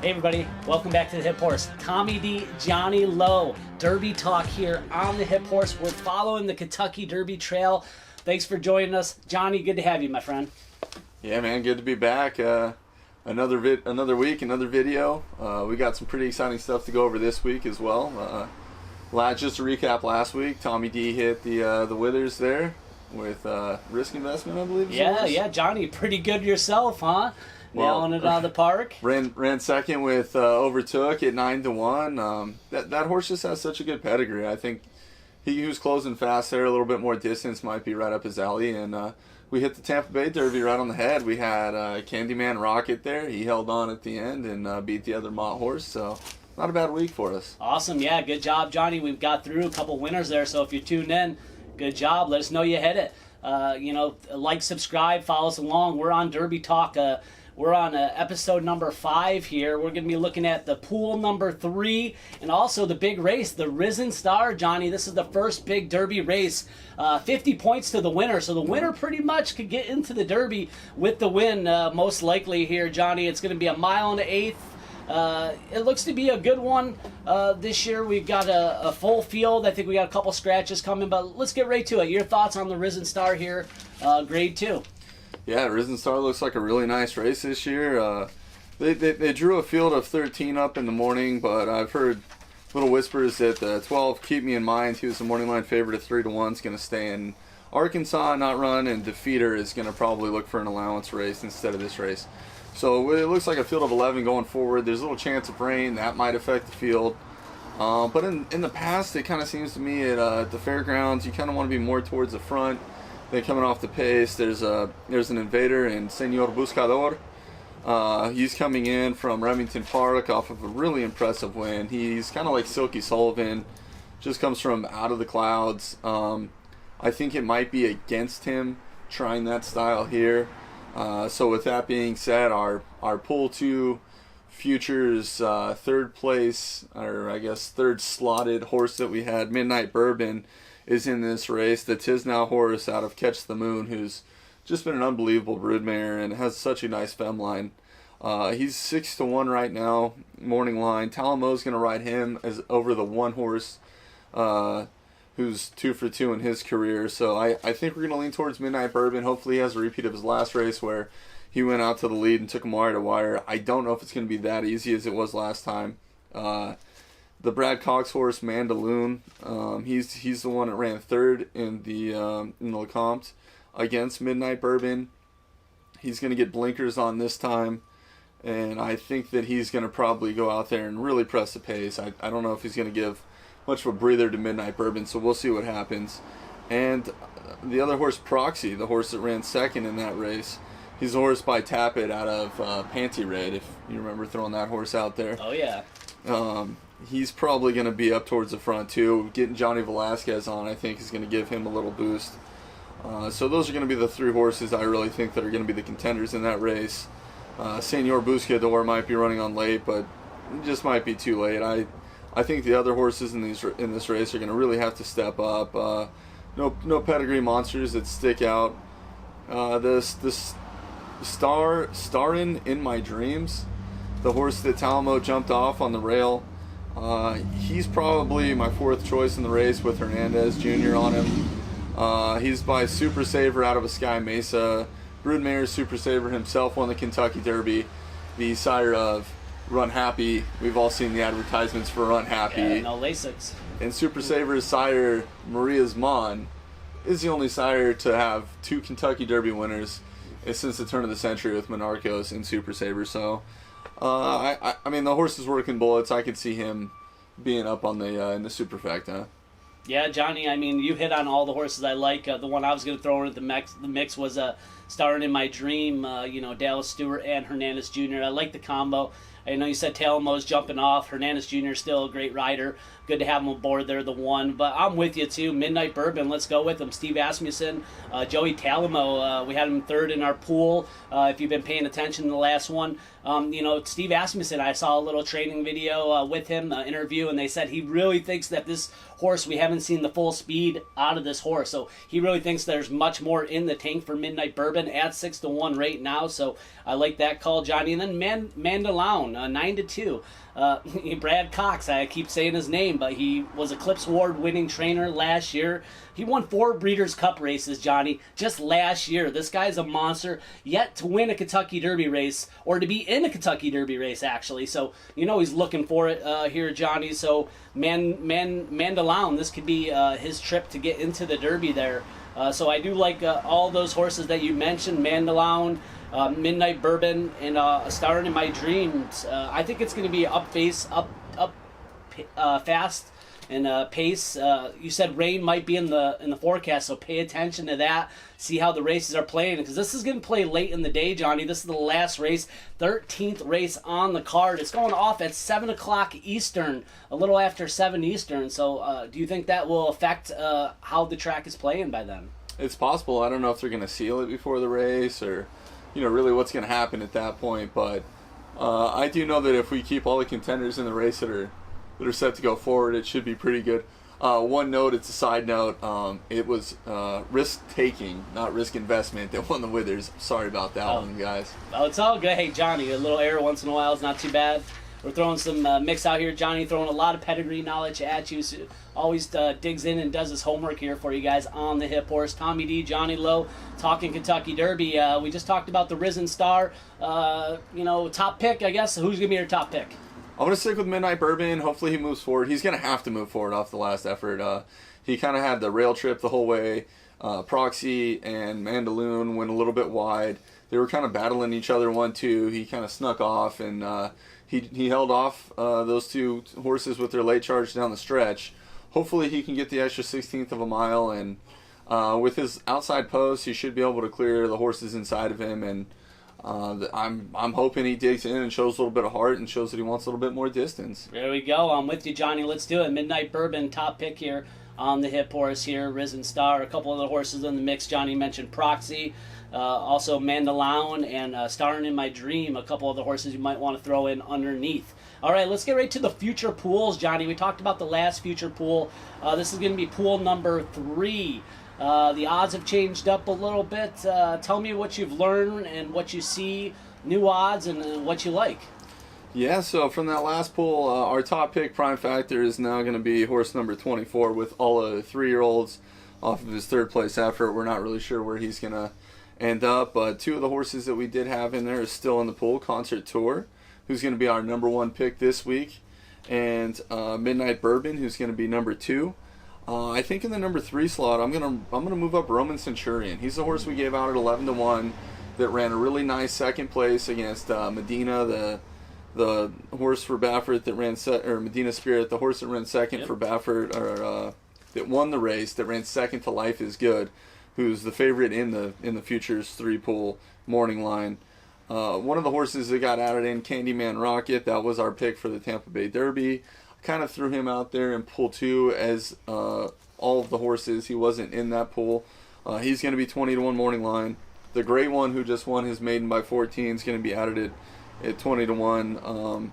Hey everybody, welcome back to the Hip Horse. Tommy D, Johnny Lowe, Derby Talk here on the Hip Horse. We're following the Kentucky Derby Trail. Thanks for joining us. Johnny, good to have you, my friend. Yeah, man, good to be back. Another week, another video. We got some pretty exciting stuff to go over this week as well. Just to recap last week, Tommy D hit the Withers there with Risk Investment, I believe. Yeah, Johnny, pretty good yourself, huh? Nailing it out of the park. Ran second with Overtook at 9-1. That horse just has such a good pedigree. I think he was closing fast there. A little bit more distance might be right up his alley. And we hit the Tampa Bay Derby right on the head. We had Candyman Rocket there. He held on at the end and beat the other Mott horse. So not a bad week for us. Awesome. Yeah, good job, Johnny. We've got through a couple winners there. So if you're tuned in, good job. Let us know you hit it. Like, subscribe, follow us along. We're on Derby Talk. We're on episode number 5 here. We're going to be looking at the pool number 3 and also the big race, the Risen Star, Johnny. This is the first big Derby race. 50 points to the winner. So the winner pretty much could get into the Derby with the win, most likely here, Johnny. It's going to be a mile and an eighth. It looks to be a good one this year. We've got a full field. I think we got a couple scratches coming, but let's get right to it. Your thoughts on the Risen Star here, grade 2? Yeah, Risen Star looks like a really nice race this year. They drew a field of 13 up in the morning, but I've heard little whispers that 12, Keep Me in Mind, he was the morning line favorite at 3-1, is going to stay in Arkansas, not run, and Defeater is going to probably look for an allowance race instead of this race. So it looks like a field of 11 going forward. There's a little chance of rain. That might affect the field. But in the past, it kind of seems to me at the fairgrounds, you kind of want to be more towards the front. Then coming off the pace, there's an invader in Senor Buscador. He's coming in from Remington Park off of a really impressive win. He's kind of like Silky Sullivan, just comes from out of the clouds. I think it might be against him trying that style here. So with that being said, our Pool 2 Futures third place, or I guess third slotted horse that we had, Midnight Bourbon, is in this race. The Tisnow horse out of Catch the Moon, who's just been an unbelievable broodmare and has such a nice femline. He's 6-1 right now, morning line. Talamo's going to ride him as over the one horse who's 2 for 2 in his career. So I think we're going to lean towards Midnight Bourbon. Hopefully he has a repeat of his last race where he went out to the lead and took him wire to wire. I don't know if it's going to be that easy as it was last time. The Brad Cox horse, Mandaloon, he's the one that ran third in the Lecomte against Midnight Bourbon. He's going to get blinkers on this time, and I think that he's going to probably go out there and really press the pace. I don't know if he's going to give much of a breather to Midnight Bourbon, so we'll see what happens. And the other horse, Proxy, the horse that ran second in that race, he's a horse by Tappet out of Panty Raid, if you remember throwing that horse out there. Oh, yeah. He's probably going to be up towards the front, too. Getting Johnny Velasquez on, I think, is going to give him a little boost. So those are going to be the 3 horses I really think that are going to be the contenders in that race. Senor Buscador might be running on late, but it just might be too late. I think the other horses in this race are going to really have to step up. No pedigree monsters that stick out. This Starin in My Dreams, the horse that Talamo jumped off on the rail, he's probably my 4th choice in the race with Hernandez Jr. on him. He's by Super Saver out of a Sky Mesa. Broodmare Super Saver himself won the Kentucky Derby, the sire of Run Happy. We've all seen the advertisements for Run Happy. Yeah, no Lasix. And Super Saver's sire, Maria's Mon, is the only sire to have 2 Kentucky Derby winners since the turn of the century with Monarchos and Super Saver. So I mean, the horse is working bullets. I could see him being up on the in the Superfecta. Yeah, Johnny, I mean, you hit on all the horses I like. The one I was going to throw in the mix was Starring in My Dream, Dallas Stewart and Hernandez Jr. I like the combo. I know you said Talamo's jumping off. Hernandez Jr. is still a great rider. Good to have him aboard there, the one. But I'm with you, too. Midnight Bourbon, let's go with him. Steve Asmussen, Joey Talamo. We had him third in our pool. If you've been paying attention to the last one. Steve Asmussen, I saw a little training video with him, interview, and they said he really thinks that this horse, we haven't seen the full speed out of this horse. So he really thinks there's much more in the tank for Midnight Bourbon at 6-1 right now. So I like that call, Johnny. And then Mandaloun. 9-2. Brad Cox, I keep saying his name, but he was a Clips Award winning trainer last year. He won 4 Breeders' Cup races, Johnny, just last year. This guy's a monster, yet to win a Kentucky Derby race, or to be in a Kentucky Derby race, actually. So, he's looking for it here, Johnny. So, Mandaloun, this could be his trip to get into the Derby there. So I do like all those horses that you mentioned, Mandaloun, Midnight Bourbon, and Starring in My Dreams. I think it's going to be up fast and pace. You said rain might be in the forecast, so pay attention to that. See how the races are playing, because this is going to play late in the day, Johnny. This is the last race, 13th race on the card. It's going off at 7 o'clock Eastern, a little after 7 Eastern. So do you think that will affect how the track is playing by then? It's possible. I don't know if they're going to seal it before the race, or really what's going to happen at that point. But I do know that if we keep all the contenders in the race that are set to go forward, it should be pretty good. One note, it's a side note, it was risk-taking, not risk investment, that won the Withers. Sorry about that one, guys. Oh, it's all good. Hey, Johnny, a little error once in a while is not too bad. We're throwing some mix out here. Johnny throwing a lot of pedigree knowledge at you. So always digs in and does his homework here for you guys on the Hip Horse. Tommy D, Johnny Lowe, talking Kentucky Derby. We just talked about the Risen Star. Top pick, I guess. Who's going to be your top pick? I'm going to stick with Midnight Bourbon. Hopefully he moves forward. He's going to have to move forward off the last effort. He kind of had the rail trip the whole way. Proxy and Mandaloun went a little bit wide. They were kind of battling each other 1-2. He kind of snuck off, and he held off those two horses with their late charge down the stretch. Hopefully he can get the extra 16th of a mile, and with his outside post, he should be able to clear the horses inside of him, and I'm hoping he digs in and shows a little bit of heart and shows that he wants a little bit more distance. There we go. I'm with you, Johnny. Let's do it. Midnight Bourbon, top pick here on the Hip Horse here. Risen Star. A couple of the horses in the mix. Johnny mentioned Proxy. Also Mandaloun and Starring in My Dream. A couple of the horses you might want to throw in underneath. All right, let's get right to the future pools, Johnny. We talked about the last future pool. This is going to be pool number 3. The odds have changed up a little bit. Tell me what you've learned and what you see, new odds, and what you like. Yeah, so from that last pool, our top pick, Prime Factor, is now going to be horse number 24 with all of the 3-year-olds off of his third place effort. We're not really sure where he's going to end up, but 2 of the horses that we did have in there are still in the pool. Concert Tour, who's going to be our number 1 pick this week, and Midnight Bourbon, who's going to be number 2. I think in the number 3 slot, I'm gonna move up Roman Centurion. He's the horse we gave out at 11-1 that ran a really nice second place against Medina, the horse for Baffert that ran Medina Spirit, the horse that ran second for Baffert, or that won the race, that ran second to Life Is Good, who's the favorite in the Futures 3 pool morning line. One of the horses that got added in, Candyman Rocket, that was our pick for the Tampa Bay Derby. Kind of threw him out there in pool 2 as all of the horses. He wasn't in that pool. He's going to be 20-1 morning line. The Great One, who just won his maiden by 14, is going to be added at 20-1.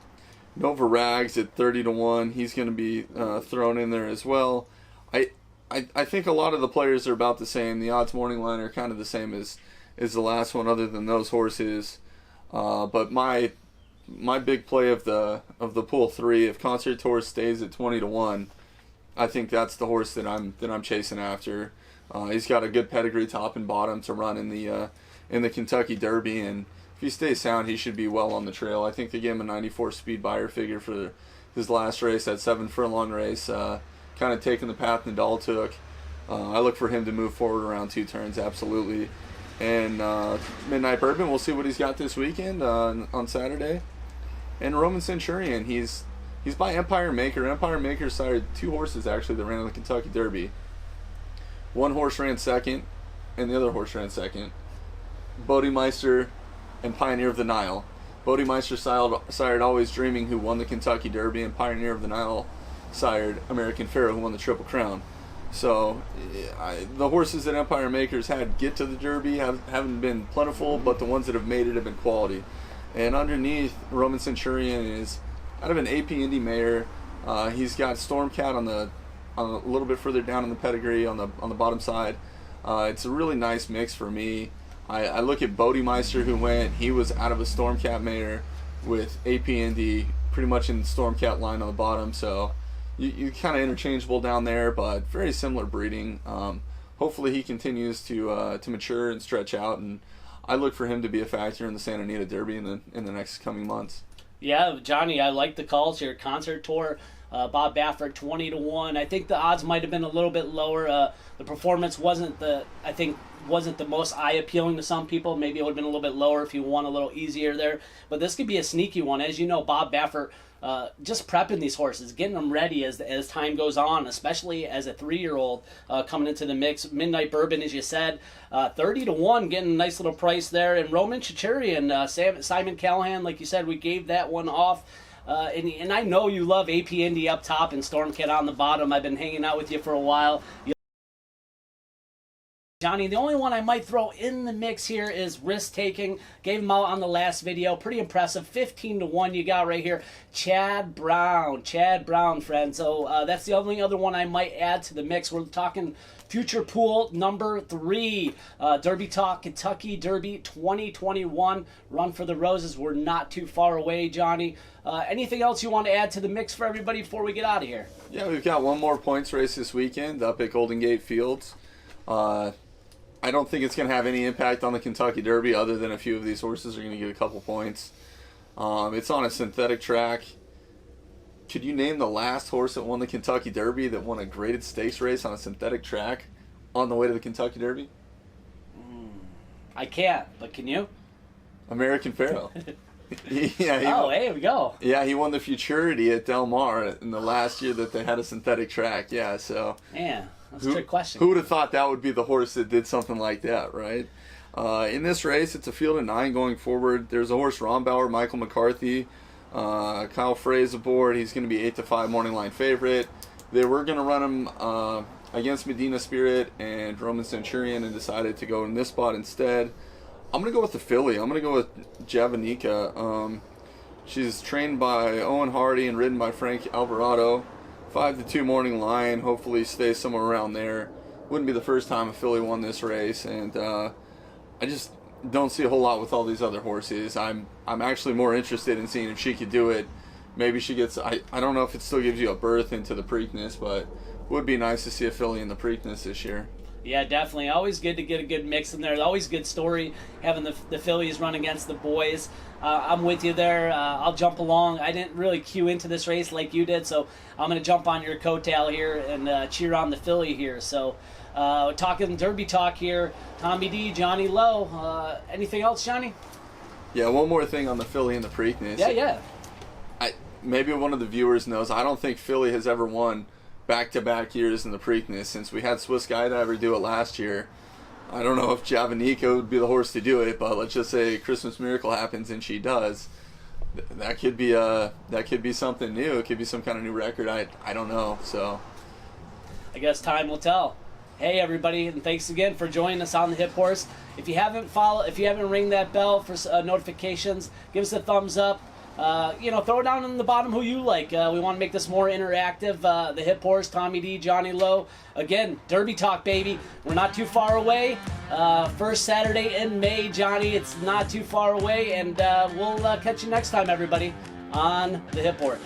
Nova Rags at 30-1. He's going to be thrown in there as well. I think a lot of the players are about the same. The odds morning line are kind of the same as the last one, other than those horses. But my big play of the pool 3, if Concert Tour stays at 20-1, I think that's the horse that I'm chasing after. He's got a good pedigree, top and bottom, to run in the Kentucky Derby, and if he stays sound, he should be well on the trail. I think they gave him a 94 speed buyer figure for his last race, that 7 furlong race, kind of taking the path Nadal took. I look for him to move forward around 2 turns, absolutely. And Midnight Bourbon, we'll see what he's got this weekend on Saturday. And Roman Centurion, he's by Empire Maker. Empire Maker sired 2 horses, actually, that ran in the Kentucky Derby. One horse ran second, and the other horse ran second. Bodemeister and Pioneer of the Nile. Bodemeister sired Always Dreaming, who won the Kentucky Derby, and Pioneer of the Nile sired American Pharaoh, who won the Triple Crown. So the horses that Empire Makers had get to the Derby haven't been plentiful, but the ones that have made it have been quality. And underneath, Roman Centurion is out of an AP Indy mare. He's got Stormcat on a little bit further down in the pedigree on the bottom side. It's a really nice mix for me. I look at Bodemeister, who went. He was out of a Stormcat mare with APND pretty much in the Stormcat line on the bottom. So you kind of interchangeable down there, but very similar breeding. Hopefully he continues to mature and stretch out, and I look for him to be a factor in the Santa Anita Derby in the next coming months. Yeah, Johnny, I like the calls here. Concert Tour, Bob Baffert 20-1. I think the odds might have been a little bit lower. The performance wasn't the most eye appealing to some people. Maybe it would have been a little bit lower if you won a little easier there. But this could be a sneaky one. As you know, Bob Baffert just prepping these horses, getting them ready as time goes on, especially as a 3-year-old coming into the mix. Midnight Bourbon, as you said, 30-1, getting a nice little price there. And Roman Chachurian, Simon Callahan, like you said, we gave that one off. And I know you love APND up top and Stormcat on the bottom. I've been hanging out with you for a while. Johnny, the only one I might throw in the mix here is Risk Taking. Gave him out on the last video. Pretty impressive. 15-1 you got right here. Chad Brown, friend. So that's the only other one I might add to the mix. We're talking future pool number 3. Derby Talk Kentucky Derby 2021. Run for the Roses. We're not too far away, Johnny. Anything else you want to add to the mix for everybody before we get out of here? Yeah, we've got one more points race this weekend up at Golden Gate Fields. I don't think it's going to have any impact on the Kentucky Derby other than a few of these horses are going to get a couple points. It's on a synthetic track. Could you name the last horse that won the Kentucky Derby that won a graded stakes race on a synthetic track on the way to the Kentucky Derby? I can't, but can you? American Pharoah. Here we go. Yeah, he won the Futurity at Del Mar in the last year that they had a synthetic track. Yeah, so... Man. That's a trick question. Who would have thought that would be the horse that did something like that, right? In this race, it's a field of 9 going forward. There's a horse, Rombauer, Michael McCarthy. Kyle Frey's aboard. He's going to be 8-5 morning line favorite. They were going to run him against Medina Spirit and Roman Centurion and decided to go in this spot instead. I'm going to go with the filly. I'm going to go with Javanica. She's trained by Owen Hardy and ridden by Frank Alvarado. 5-2 morning line, hopefully stays somewhere around there. Wouldn't be the first time a filly won this race, and I just don't see a whole lot with all these other horses. I'm actually more interested in seeing if she could do it. Maybe she gets, I don't know if it still gives you a berth into the Preakness, but would be nice to see a filly in the Preakness this year. Yeah, definitely. Always good to get a good mix in there. Always good story having the fillies run against the boys. I'm with you there. I'll jump along. I didn't really cue into this race like you did, so I'm going to jump on your coattail here and cheer on the filly here. So talking Derby talk here, Tommy D, Johnny Lowe. Anything else, Johnny? Yeah, one more thing on the filly and the Preakness. Yeah. Maybe one of the viewers knows, I don't think filly has ever won back-to-back years in the Preakness since we had Swiss Skydiver do it last year. I don't know if Javanica would be the horse to do it, but let's just say Christmas Miracle happens and she does. That could be something new. It could be some kind of new record. I don't know. So I guess time will tell. Hey everybody, and thanks again for joining us on the Hip Horse. If you haven't ring that bell for notifications, give us a thumbs up. Throw down in the bottom who you like. We want to make this more interactive. The Hip Horse, Tommy D, Johnny Lowe. Again, Derby Talk, baby. We're not too far away. First Saturday in May, Johnny. It's not too far away. And we'll catch you next time, everybody, on the Hip Horse.